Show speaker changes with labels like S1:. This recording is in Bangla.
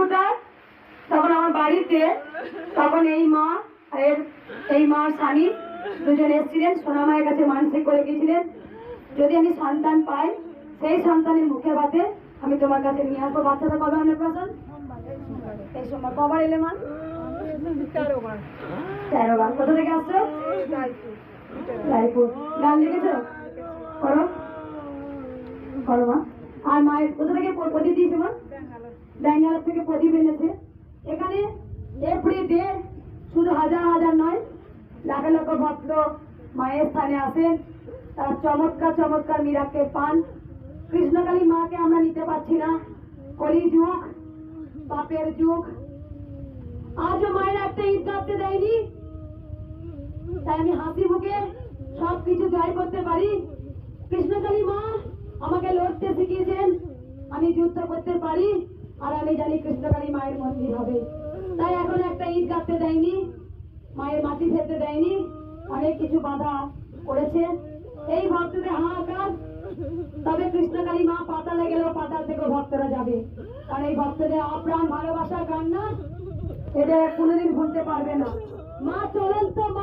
S1: ঠাকুরটা তখন আমার বাড়িতে, তখন এই মা আর এই মার স্বামী দুজন এসেছিলেন, সোনা মায়ের কাছে মানসিক করে গিয়েছিলেন, যদি আমি সন্তান পাই সেই সন্তানের মুখে ভাতে আমি তোমার কাছে নিয়ে আসবো। বাচ্চাটা কবে অন্নপ্রাশন? এই সময়। কবার এলে মা? 13 বার। কোথা থেকে আসছো? রায়পুর। গান লিখেছ? করো করো মা। আর মায়ের কোথা থেকে প্রদীপ দিয়েছে মা? ব্যাঙ্গালোর থেকে প্রদীপ এনেছে। এখানে এভরিডে শুধু হাজার হাজার নয়, লাখ লাখ ভক্ত মায়ের স্থানে আসেন, তারা চমৎকার চমৎকার মিরাক্কেল পান। কৃষ্ণকালী মাকে আমরা নিতে পারছি না, কলি যুগ, পাপের যুগ। আজও মায়ের একটা ঈদ কাটতে দেয়নি, তাই আমি হাসি মুখে সবকিছু জয় করতে পারি। কৃষ্ণকালী মা আমাকে লড়তে শিখিয়েছেন, আমি যুদ্ধ করতে পারি, আর আমি জানি কৃষ্ণকালী মায়ের মন্দির হবে। তাই এখন একটা ঈদ কাটতে দেয়নি, মায়ের মাটি ফেলতে দেয়নি, অনেক কিছু বাধা করেছে। এই ভক্তদের হাহাকার, তবে কৃষ্ণকালী মা পাতালে গেলেও পাতাল থেকে ভক্তরা যাবে, কারণ এই ভক্তদের আপ্রাণ ভালোবাসা কান্না এটা কোনোদিন ভুলতে পারবে না। মা চলন্ত, মা